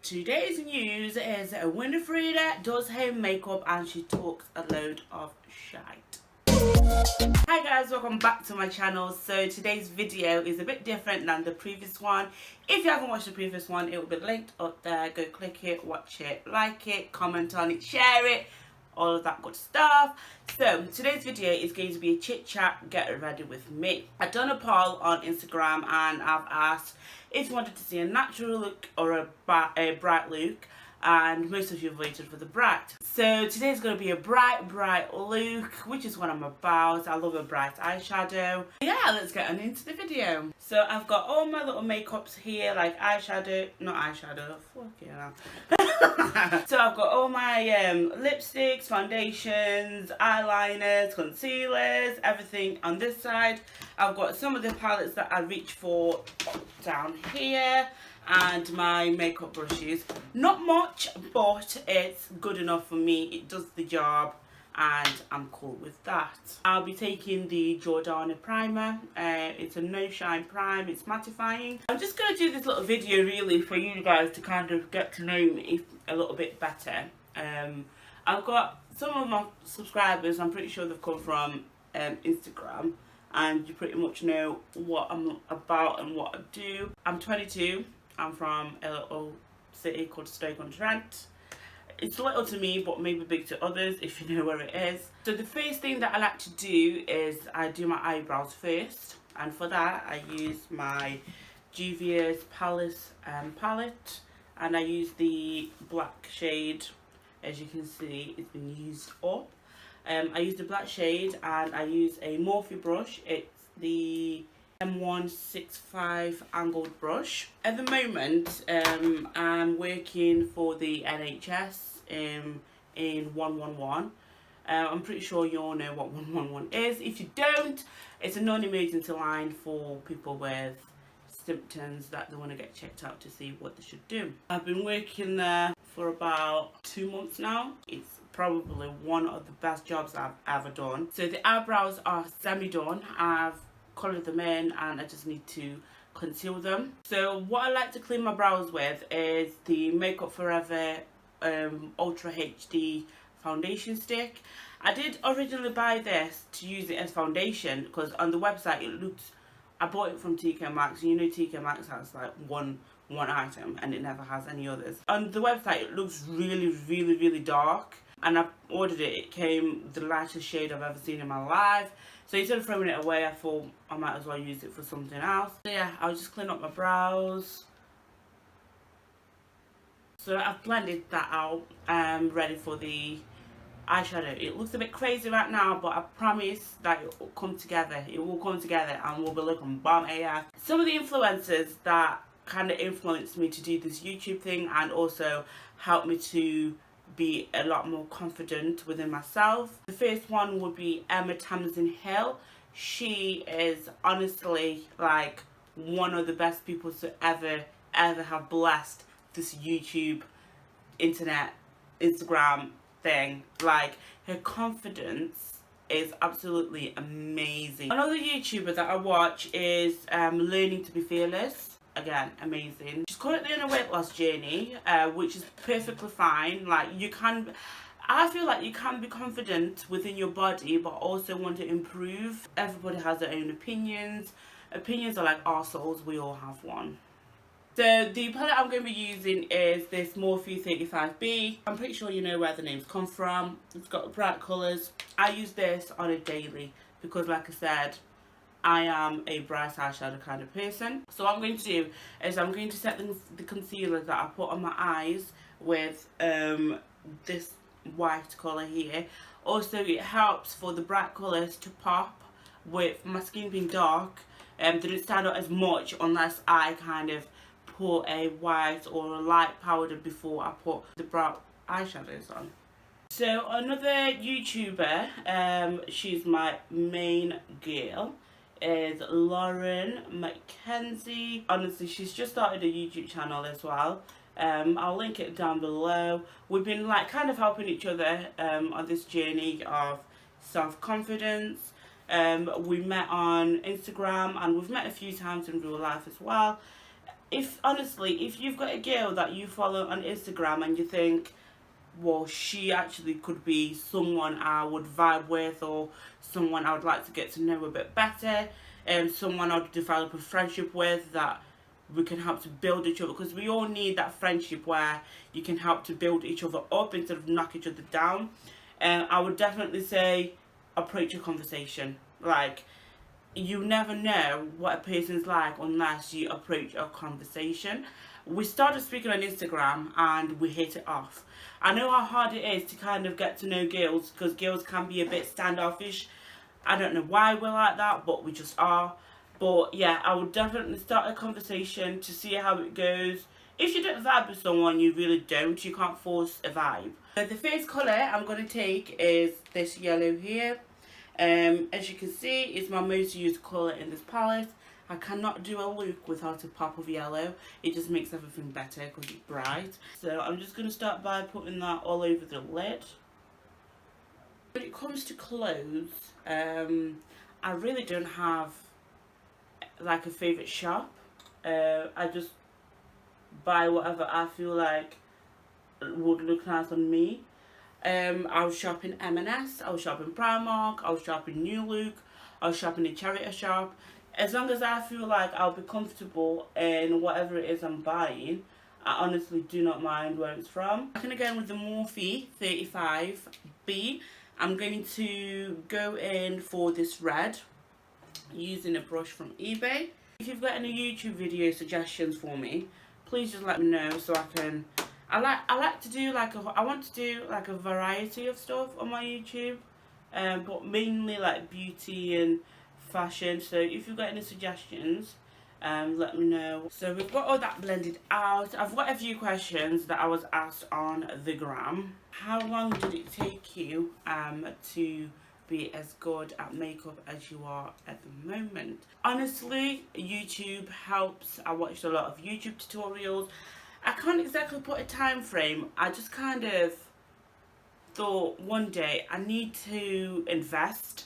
Today's news is Winifreda does her makeup and she talks a load of shite. Hi guys, welcome back to my channel. So today's video is a bit different than the previous one. If you haven't watched the previous one, it will be linked up there. Go click it, watch it, like it, comment on it, share it, all of that good stuff. So today's video is going to be a chit chat, get ready with me. I've done a poll on Instagram and I've asked if you wanted to see a natural look or a bright look, and most of you voted for the bright. So today's going to be a bright look, which is what I'm about. I love a bright eyeshadow. Yeah, let's get on into the video. So I've got all my little makeups here, like eyeshadow, not eyeshadow, fuck yeah. So I've got all my lipsticks, foundations, eyeliners, concealers, everything on this side. I've got some of the palettes that I reach for down here, and my makeup brushes. Not much, but it's good enough for me. It does the job and I'm cool with that. I'll be taking the Jordana primer. It's a no shine prime, it's mattifying. I'm just going to do this little video really for you guys to kind of get to know me a little bit better. I've got some of my subscribers, I'm pretty sure they've come from Instagram, and you pretty much know what I'm about and what I do. I'm 22. I'm from a little city called Stoke-on-Trent. It's little to me, but maybe big to others if you know where it is. So the first thing that I like to do is I do my eyebrows first, and for that I use my Juvia's Palace palette, and I use the black shade. As you can see, it's been used up. I use the black shade and I use a Morphe brush. It's the M165 angled brush. At the moment, I'm working for the NHS in 111. I'm pretty sure you all know what 111 is. If you don't, it's a non-emergency line for people with symptoms that they want to get checked out to see what they should do. I've been working there for about 2 months now. It's probably one of the best jobs I've ever done. So the eyebrows are semi-done. I've coloured them in and I just need to conceal them. So what I like to clean my brows with is the Makeup Forever Ultra HD foundation stick. I did originally buy this to use it as foundation because on the website it looks, I bought it from TK Maxx, and you know TK Maxx has like one item and it never has any others. On the website it looks really dark, and I ordered it. It came the lightest shade I've ever seen in my life. So instead of throwing it away, I thought I might as well use it for something else. So yeah, I'll just clean up my brows. So I've blended that out. I'm ready for the eyeshadow. It looks a bit crazy right now, but I promise that it will come together. It will come together and we'll be looking bomb AF. Some of the influencers that kind of influenced me to do this YouTube thing and also helped me to be a lot more confident within myself. The first one would be Emma Tamsin Hill. She is honestly like one of the best people to ever have blessed this YouTube, internet, Instagram thing. Like, her confidence is absolutely amazing. Another YouTuber that I watch is Learning to Be Fearless. Again, amazing. She's currently on a weight loss journey, which is perfectly fine. Like, I feel like you can be confident within your body but also want to improve. Everybody has their own opinions. Opinions are like arseholes, we all have one. So the palette I'm going to be using is this Morphe 35B. I'm pretty sure you know where the names come from. It's got bright colours. I use this on a daily because, like I said, I am a bright eyeshadow kind of person. So what I'm going to do is I'm going to set the concealer that I put on my eyes with this white colour here. Also, it helps for the bright colours to pop with my skin being dark. They don't stand out as much unless I kind of put a white or a light powder before I put the bright eyeshadows on. So another YouTuber, she's my main girl, is Lauren Mackenzie. Honestly, she's just started a YouTube channel as well. I'll link it down below. We've been like kind of helping each other on this journey of self-confidence. We met on Instagram and we've met a few times in real life as well. if honestly, if you've got a girl that you follow on Instagram and you think, well, she actually could be someone I would vibe with, or someone I would like to get to know a bit better, and someone I'd develop a friendship with, that we can help to build each other, because we all need that friendship where you can help to build each other up instead of knock each other down. And I would definitely say approach a conversation. Like, you never know what a person's like unless you approach a conversation. We started speaking on Instagram and we hit it off. I know how hard it is to kind of get to know girls, because girls can be a bit standoffish. I don't know why we're like that, but we just are. But yeah, I would definitely start a conversation to see how it goes. If you don't vibe with someone, you really don't. You can't force a vibe. So the first colour I'm going to take is this yellow here. As you can see, it's my most used colour in this palette. I cannot do a look without a pop of yellow. It just makes everything better because it's bright. So I'm just going to start by putting that all over the lid. When it comes to clothes, I really don't have like a favourite shop. I just buy whatever I feel like would look nice on me. I was shopping M&S, I was shopping Primark, I was shopping New Look, I was shopping a charity shop. As long as I feel like I'll be comfortable in whatever it is I'm buying, I honestly do not mind where it's from. I'm going to go in with the Morphe 35B. I'm going to go in for this red using a brush from eBay. If you've got any YouTube video suggestions for me, please just let me know so I can... I like to do like I want to do like a variety of stuff on my YouTube, but mainly like beauty and fashion. So if you've got any suggestions, let me know. So we've got all that blended out. I've got a few questions that I was asked on the gram. How long did it take you to be as good at makeup as you are at the moment? Honestly, YouTube helps. I watched a lot of YouTube tutorials. I can't exactly put a time frame. I just kind of thought one day I need to invest.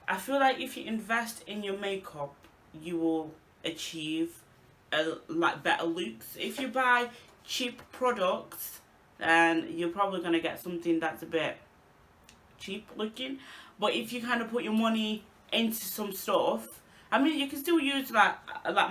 I feel like if you invest in your makeup, you will achieve like better looks. If you buy cheap products, then you're probably gonna get something that's a bit cheap looking. But if you kind of put your money into some stuff, I mean, you can still use like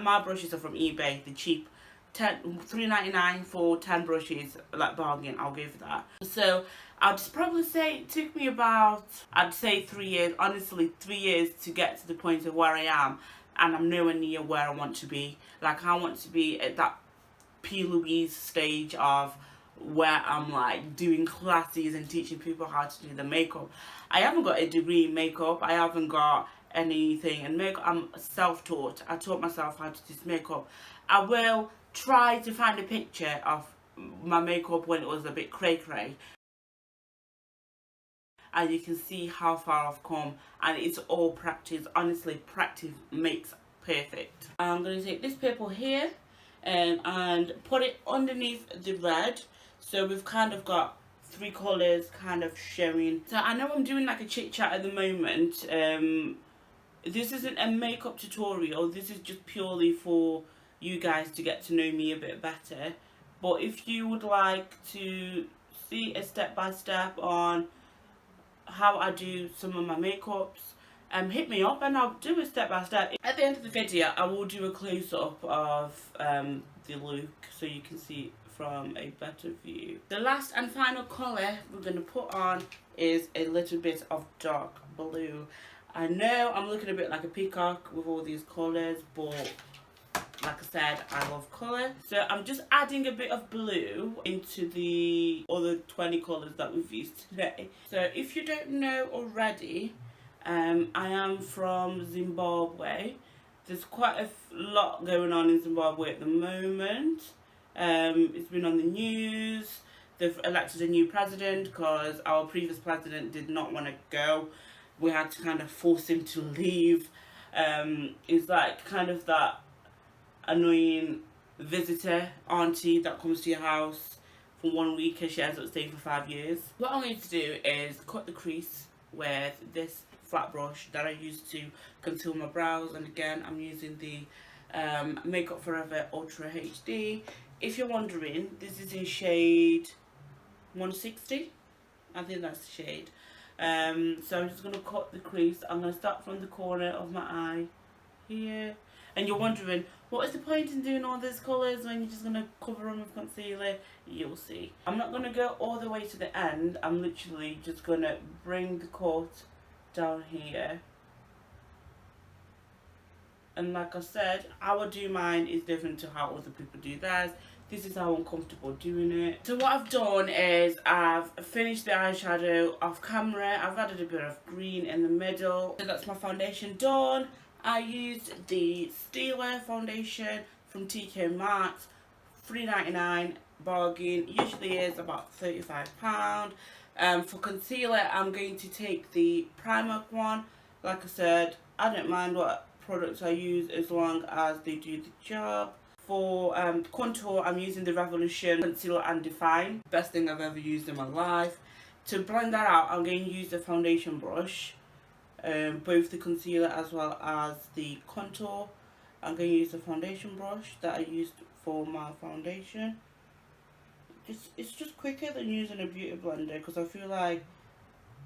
my brushes are from eBay, the cheap. $3.99 for 10 brushes, like bargain, I'll give that. So I'd probably say it took me about, I'd say 3 years, honestly 3 years to get to the point of where I am, and I'm nowhere near where I want to be. Like, I want to be at that P. Louise stage of where I'm like doing classes and teaching people how to do the makeup. I haven't got a degree in makeup, I haven't got anything in makeup. I'm self-taught. I taught myself how to do makeup. I will try to find a picture of my makeup when it was a bit cray-cray, and you can see how far I've come, and it's all practice. Honestly, practice makes perfect. I'm going to take this purple here and put it underneath the red, so we've kind of got 3 colours kind of showing. So I know I'm doing like a chit chat at the moment. This isn't a makeup tutorial, this is just purely for you guys to get to know me a bit better. But if you would like to see a step-by-step on how I do some of my makeups, hit me up and I'll do a step-by-step. At the end of the video, I will do a close-up of the look so you can see it from a better view. The last and final colour we're going to put on is a little bit of dark blue. I know I'm looking a bit like a peacock with all these colours, but like I said, I love colour. So I'm just adding a bit of blue into the other 20 colours that we've used today. So if you don't know already, I am from Zimbabwe. There's quite a lot going on in Zimbabwe at the moment. It's been on the news. They've elected a new president because our previous president did not want to go. We had to kind of force him to leave. It's like kind of that annoying visitor auntie that comes to your house for 1 week and she ends up staying for 5 years. What I'm going to do is cut the crease with this flat brush that I use to conceal my brows, and again I'm using the Makeup Forever Ultra HD. If you're wondering, this is in shade 160. I think that's the shade. So I'm just going to cut the crease. I'm going to start from the corner of my eye here. And you're wondering, what is the point in doing all these colours when you're just going to cover them with concealer? You'll see. I'm not going to go all the way to the end. I'm literally just going to bring the coat down here. And like I said, how I do mine is different to how other people do theirs. This is how I'm comfortable doing it. So what I've done is I've finished the eyeshadow off camera. I've added a bit of green in the middle. So that's my foundation done. I used the Steeler foundation from TK Maxx, $3.99 bargain. Usually is about £35. For concealer, I'm going to take the Primark one. Like I said, I don't mind what products I use as long as they do the job. For contour, I'm using the Revolution Concealer and Define. Best thing I've ever used in my life. To blend that out, I'm going to use the foundation brush. Both the concealer as well as the contour. I'm going to use the foundation brush that I used for my foundation. It's just quicker than using a beauty blender, because I feel like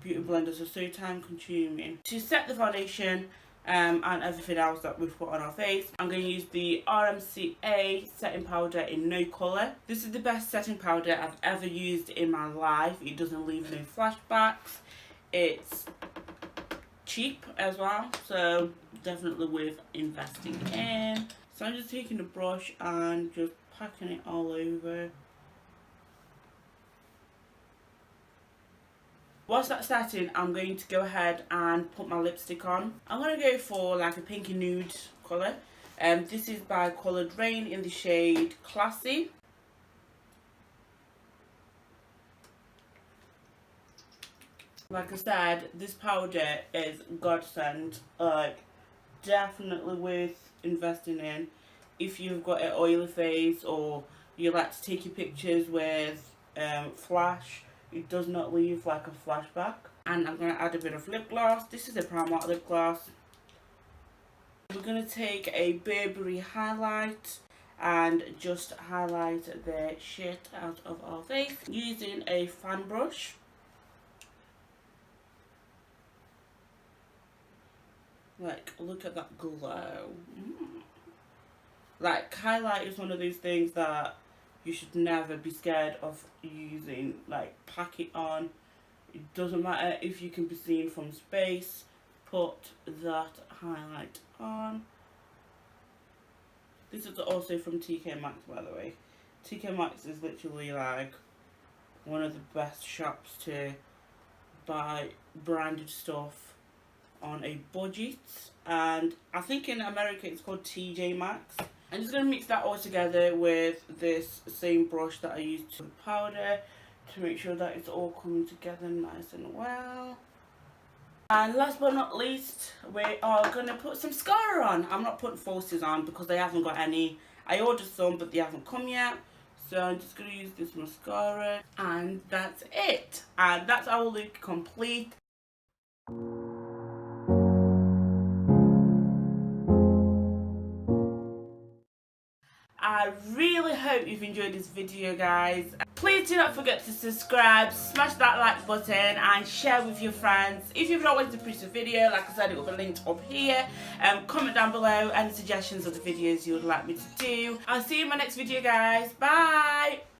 beauty blenders are so time consuming. To set the foundation, and everything else that we've put on our face, I'm going to use the RMCA setting powder in No Colour. This is the best setting powder I've ever used in my life. It doesn't leave no flashbacks. It's cheap as well, so definitely worth investing in. So I'm just taking the brush and just packing it all over. Whilst that's setting, I'm going to go ahead and put my lipstick on. I'm going to go for like a pinky nude colour. This is by Coloured Rain in the shade Classy. Like I said, this powder is godsend. Like, definitely worth investing in if you've got an oily face or you like to take your pictures with flash. It does not leave like a flashback. And I'm going to add a bit of lip gloss. This is a Primark lip gloss. We're going to take a Burberry highlight and just highlight the shit out of our face using a fan brush. Like, look at that glow. Like, highlight is one of those things that you should never be scared of using. Like, pack it on. It doesn't matter if you can be seen from space. Put that highlight on. This is also from TK Maxx, by the way. TK Maxx is literally like one of the best shops to buy branded stuff on a budget. And I think in America it's called TJ Maxx. I'm just going to mix that all together with this same brush that I used to powder to make sure that it's all coming together nice and well. And last but not least, we are going to put some mascara on. I'm not putting falsies on because they haven't got any. I ordered some but they haven't come yet. So I'm just going to use this mascara and that's it. And that's our look complete. I really hope you've enjoyed this video, guys. Please do not forget to subscribe, smash that like button and share with your friends. If you've not watched the previous video, like I said, it will be linked up here. Comment down below any suggestions of the videos you would like me to do. I'll see you in my next video, guys. Bye!